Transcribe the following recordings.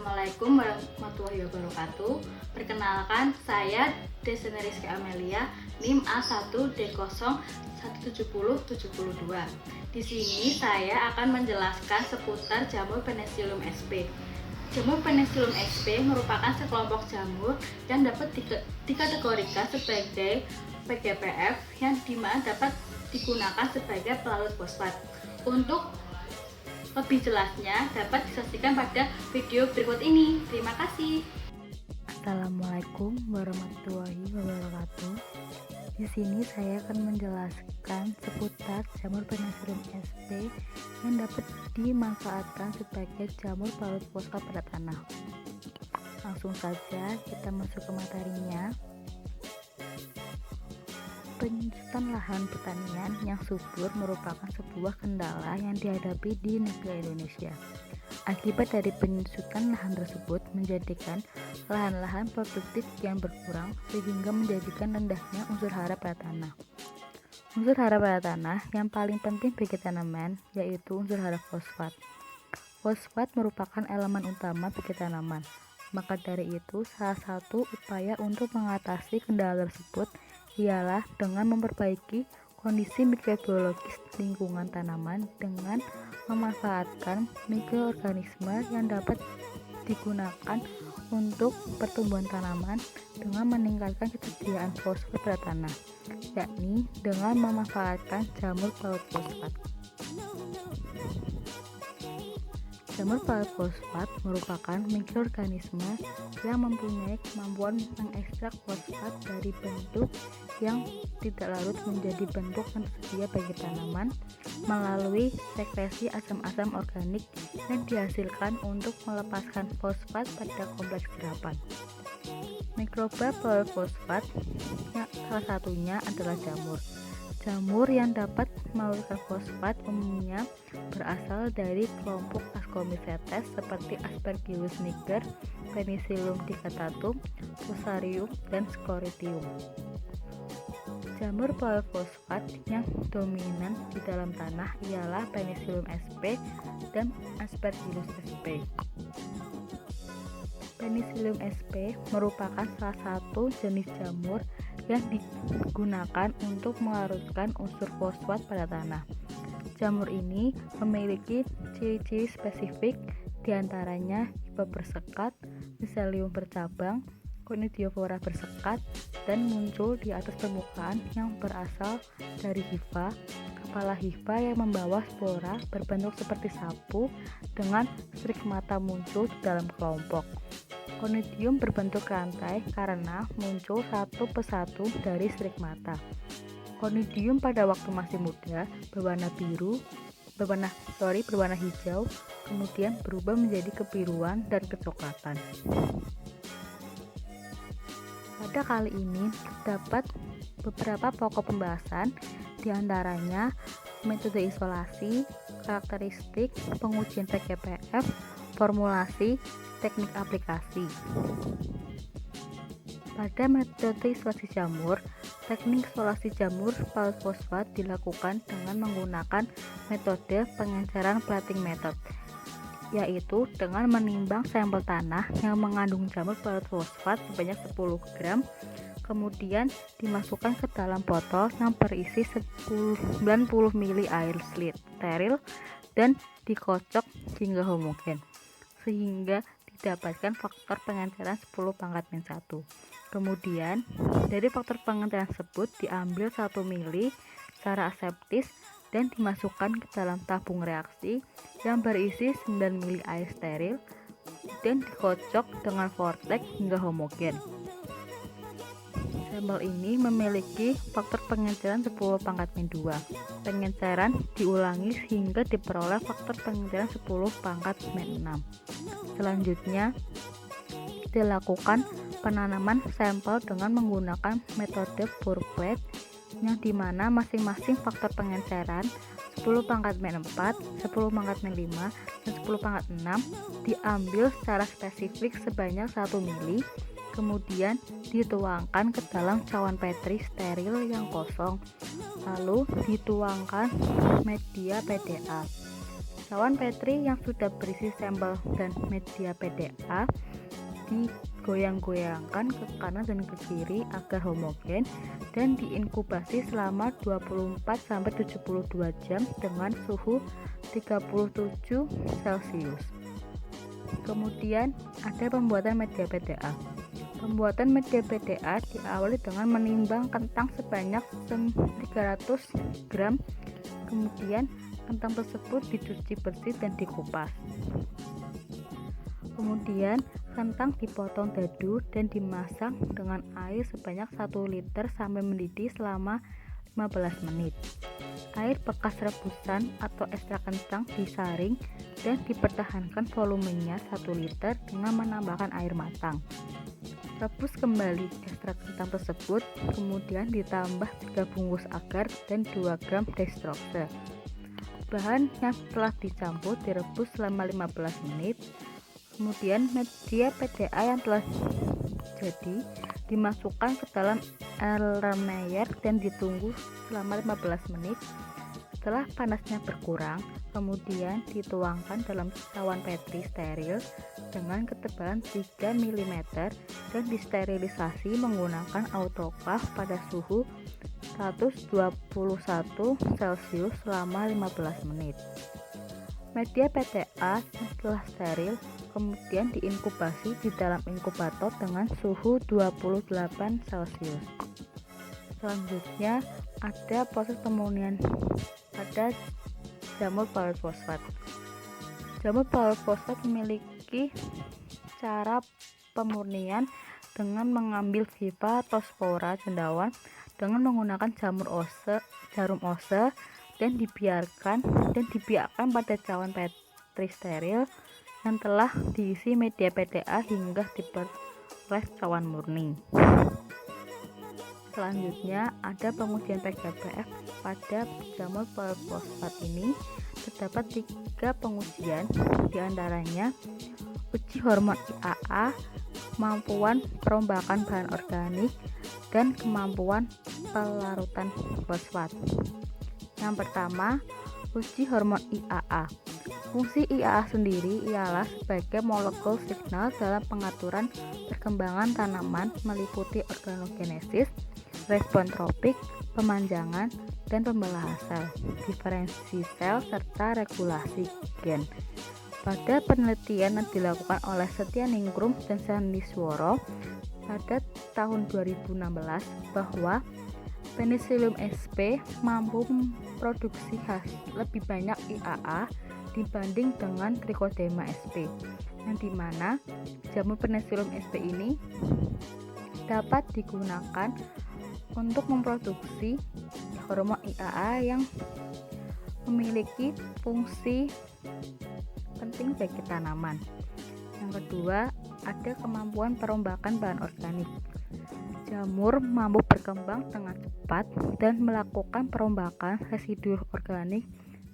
Assalamualaikum warahmatullahi wabarakatuh. Perkenalkan, saya Desena Rizky Amelia, NIM A1D017072. Di sini saya akan menjelaskan seputar jamur Penicillium sp. Jamur Penicillium sp merupakan sekelompok jamur yang dapat dikategorikan sebagai PGPF yang dimana dapat digunakan sebagai pelarut fosfat. Untuk lebih jelasnya dapat disaksikan pada video berikut ini. Terima kasih. Assalamualaikum warahmatullahi wabarakatuh. Di sini saya akan menjelaskan seputar jamur Penicillium sp yang dapat dimanfaatkan sebagai jamur pelarut fosfat pada tanah. Langsung saja kita masuk ke materinya. Penyusutan lahan pertanian yang subur merupakan sebuah kendala yang dihadapi di negara Indonesia. Akibat dari penyusutan lahan tersebut menjadikan lahan-lahan produktif yang berkurang sehingga menjadikan rendahnya unsur hara pada tanah. Unsur hara pada tanah yang paling penting bagi tanaman yaitu unsur hara fosfat. Fosfat merupakan elemen utama bagi tanaman. Maka dari itu, salah satu upaya untuk mengatasi kendala tersebut ialah dengan memperbaiki kondisi mikrobiologis lingkungan tanaman dengan memanfaatkan mikroorganisme yang dapat digunakan untuk pertumbuhan tanaman dengan meningkatkan ketersediaan fosfat pada tanah, yakni dengan memanfaatkan jamur pelarut fosfat. Jamur pelarut fosfat merupakan mikroorganisme yang mempunyai kemampuan mengekstrak fosfat dari bentuk yang tidak larut menjadi bentuk yang tersedia bagi tanaman melalui sekresi asam-asam organik yang dihasilkan untuk melepaskan fosfat pada kompleks serapan. Mikroba pelarut fosfat yang salah satunya adalah jamur. Jamur yang dapat melarutkan fosfat umumnya berasal dari kelompok Ascomycetes seperti Aspergillus niger, Penicillium dicotatum, Fusarium, dan Sclerotium. Jamur pelarut fosfat yang dominan di dalam tanah ialah Penicillium sp dan Aspergillus sp. Penicillium sp merupakan salah satu jenis jamur yang digunakan untuk melarutkan unsur fosfat pada tanah. Jamur ini memiliki ciri-ciri spesifik, diantaranya hifa bersekat, miselium bercabang, conidiophora bersekat, dan muncul di atas permukaan yang berasal dari hifa. Kepala hifa yang membawa spora berbentuk seperti sapu dengan strigmata muncul di dalam kelompok. Conidium berbentuk rantai karena muncul satu persatu dari strigmata. Conidium pada waktu masih muda berwarna hijau, kemudian berubah menjadi kebiruan dan kecoklatan. Pada kali ini terdapat beberapa pokok pembahasan, diantaranya metode isolasi, karakteristik, pengujian PGPF, formulasi, teknik aplikasi. Pada metode isolasi jamur, teknik isolasi jamur pelarut fosfat dilakukan dengan menggunakan metode pengenceran plating method, yaitu dengan menimbang sampel tanah yang mengandung jamur pelarut fosfat sebanyak 10 gram, kemudian dimasukkan ke dalam botol yang berisi 90 ml air steril dan dikocok hingga homogen, sehingga didapatkan faktor pengenceran 10⁻⁻1. Kemudian dari faktor pengenceran tersebut diambil 1 ml secara aseptis dan dimasukkan ke dalam tabung reaksi yang berisi 9 ml air steril dan dikocok dengan vortex hingga homogen. Sampel ini memiliki faktor pengenceran 10⁻². Pengenceran diulangi hingga diperoleh faktor pengenceran 10⁻⁻6. Selanjutnya, dilakukan penanaman sampel dengan menggunakan metode pour plate yang dimana masing-masing faktor pengenceran 10⁻⁴, 10⁻⁵, dan 10⁻�6 diambil secara spesifik sebanyak 1 ml, kemudian dituangkan ke dalam cawan petri steril yang kosong, lalu dituangkan media PDA. Cawan Petri yang sudah berisi sampel dan media PDA digoyang-goyangkan ke kanan dan ke kiri agar homogen dan diinkubasi selama 24-72 jam dengan suhu 37 Celcius. Kemudian ada pembuatan media PDA. Pembuatan media PDA diawali dengan menimbang kentang sebanyak 300 gram. Kemudian kentang tersebut dicuci bersih dan dikupas. Kemudian kentang dipotong dadu dan dimasak dengan air sebanyak 1 liter sampai mendidih selama 15 menit. Air bekas rebusan atau ekstrak kentang disaring dan dipertahankan volumenya 1 liter dengan menambahkan air matang. Rebus kembali ekstrak kentang tersebut, kemudian ditambah 3 bungkus agar dan 2 gram dextrose. Bahan yang telah dicampur direbus selama 15 menit. Kemudian media PDA yang telah jadi dimasukkan ke dalam Erlenmeyer dan ditunggu selama 15 menit. Setelah panasnya berkurang, kemudian dituangkan dalam cawan Petri steril dengan ketebalan 3 mm dan disterilisasi menggunakan autoclave pada suhu 121 Celcius selama 15 menit. Media PTA yang telah steril kemudian diinkubasi di dalam inkubator dengan suhu 28 Celcius. Selanjutnya ada proses pemurnian pada jamur polymer fosfat. Jamur polymer fosfat memiliki cara pemurnian dengan mengambil hifa atau spora cendawan dengan menggunakan jarum ose dan dibiarkan pada cawan Petri steril yang telah diisi media PDA hingga diperoleh cawan murni. Selanjutnya ada pengujian PGBF pada jamur polymer fosfat ini. Terdapat 3 pengujian, diantaranya uji hormon IAA, kemampuan perombakan bahan organik, dan kemampuan pelarutan fosfat. Yang pertama, uji hormon IAA. Fungsi IAA sendiri ialah sebagai molekul signal dalam pengaturan perkembangan tanaman meliputi organogenesis, respon tropik, pemanjangan, dan pembelahan sel, diferensi sel, serta regulasi gen. Pada penelitian yang dilakukan oleh Setyaningrum dan Sandisworo pada tahun 2016 bahwa Penicillium sp mampu memproduksi lebih banyak IAA dibanding dengan Trichodema sp, yang dimana jamur Penicillium sp ini dapat digunakan untuk memproduksi hormon IAA yang memiliki fungsi penting bagi tanaman. Yang kedua, ada kemampuan perombakan bahan organik. Jamur mampu berkembang dengan cepat dan melakukan perombakan residu organik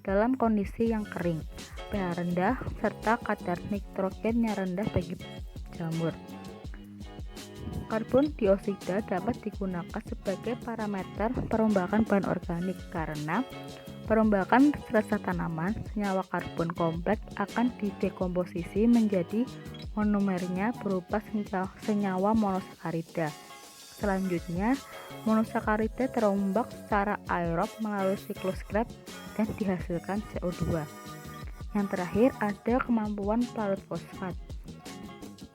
dalam kondisi yang kering, pH rendah, serta kadar nitrogennya rendah bagi jamur. Karbon dioksida dapat digunakan sebagai parameter perombakan bahan organik karena perombakan selesai tanaman, senyawa karbon kompleks akan didekomposisi menjadi monomernya berupa senyawa monosakarida. Selanjutnya, monosakarida terombak secara aerob melalui siklus Krebs dan dihasilkan CO2. Yang terakhir ada kemampuan pelarut fosfat.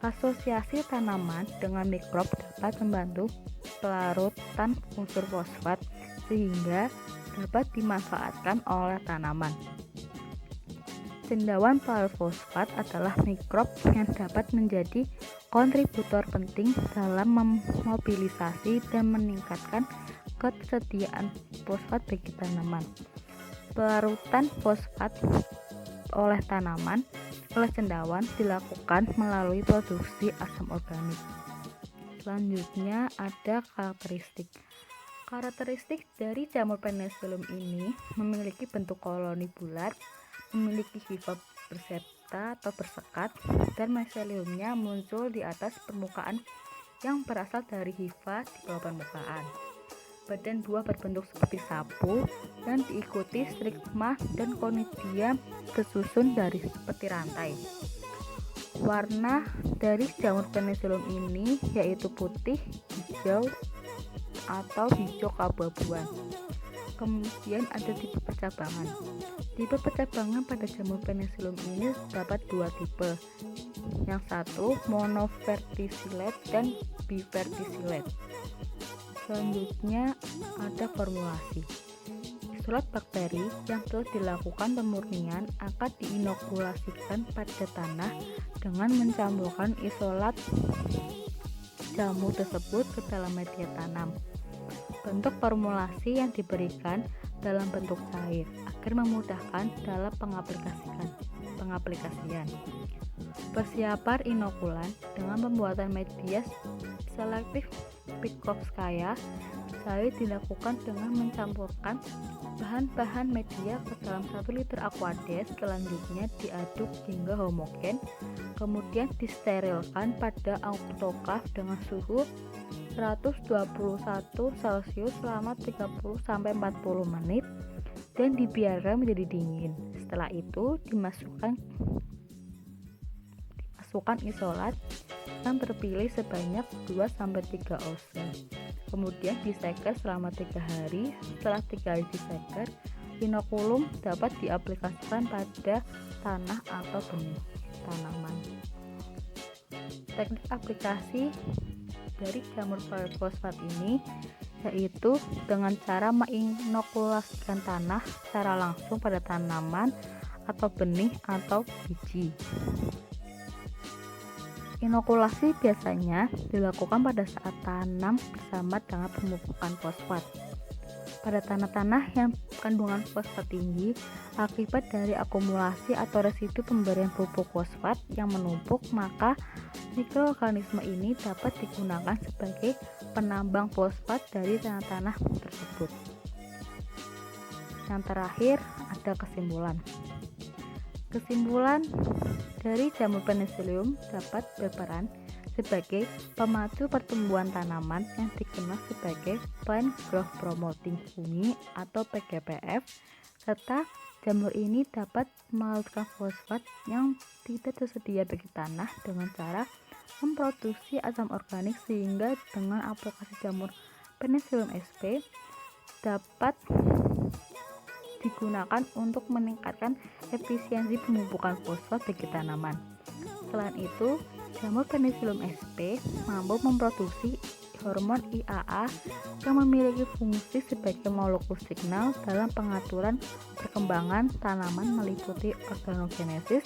Asosiasi tanaman dengan mikrob dapat membantu pelarutan unsur fosfat sehingga dapat dimanfaatkan oleh tanaman. Cendawan pelarut fosfat adalah mikrob yang dapat menjadi kontributor penting dalam memobilisasi dan meningkatkan ketersediaan fosfat bagi tanaman. Pelarutan fosfat oleh cendawan dilakukan melalui produksi asam organik. Selanjutnya ada karakteristik. Karakteristik dari jamur Penicillium ini memiliki bentuk koloni bulat, memiliki hifa bersepta atau bersekat, dan miseliumnya muncul di atas permukaan yang berasal dari hifa di bawah permukaan. badan buah berbentuk seperti sapu, dan diikuti stigma dan konidia tersusun dari seperti rantai. Warna dari jamur Penicillium ini yaitu putih, hijau, atau hijau keabu-abuan. Kemudian ada tipe percabangan. Tipe percabangan pada jamur Penicillium ini terdapat dua tipe. Yang satu monoverticillate dan biverticillate. Selanjutnya ada formulasi. Isolat bakteri yang telah dilakukan pemurnian akan diinokulasikan pada tanah dengan mencampurkan isolat jamur tersebut ke dalam media tanam. Bentuk formulasi yang diberikan dalam bentuk cair agar memudahkan dalam pengaplikasian. Persiapan inokulan dengan pembuatan media selektif Pitkovskaya cair dilakukan dengan mencampurkan bahan-bahan media ke dalam 1 liter aqueous, selanjutnya diaduk hingga homogen, kemudian disterilkan pada autoklaf dengan suhu 121 Celcius selama 30-40 menit dan dibiarkan menjadi dingin. Setelah itu dimasukkan isolat yang terpilih sebanyak 2-3 ounce. Kemudian disegel selama 3 hari. Setelah 3 hari disegel, inokulum dapat diaplikasikan pada tanah atau benih tanaman. Teknik aplikasi dari jamur fosfat ini yaitu dengan cara menginokulasikan tanah secara langsung pada tanaman atau benih atau biji. Inokulasi biasanya dilakukan pada saat tanam bersama dengan pemupukan fosfat. Pada tanah-tanah yang kandungan fosfat tinggi, akibat dari akumulasi atau residu pemberian pupuk fosfat yang menumpuk, maka mikroorganisme ini dapat digunakan sebagai penambang fosfat dari tanah-tanah tersebut. Yang terakhir ada kesimpulan. Kesimpulan dari jamur Penicillium dapat berperan sebagai pemacu pertumbuhan tanaman yang dikenal sebagai Plant Growth Promoting Fungi atau PGPF, serta jamur ini dapat mengalirkan fosfat yang tidak tersedia bagi tanah dengan cara memproduksi asam organik, sehingga dengan aplikasi jamur Penicillium sp dapat digunakan untuk meningkatkan efisiensi pemupukan fosfat bagi tanaman. Selain itu, jamur Penicillium sp mampu memproduksi hormon IAA yang memiliki fungsi sebagai molekul signal dalam pengaturan perkembangan tanaman meliputi organogenesis,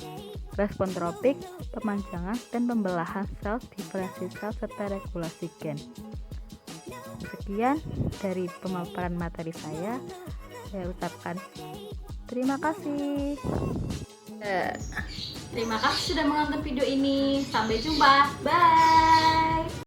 respon tropik, pemanjangan, dan pembelahan sel, diferensiasi sel, serta regulasi gen. Sekian dari pemaparan materi saya ucapkan terima kasih. Terima kasih sudah menonton video ini. Sampai jumpa. Bye.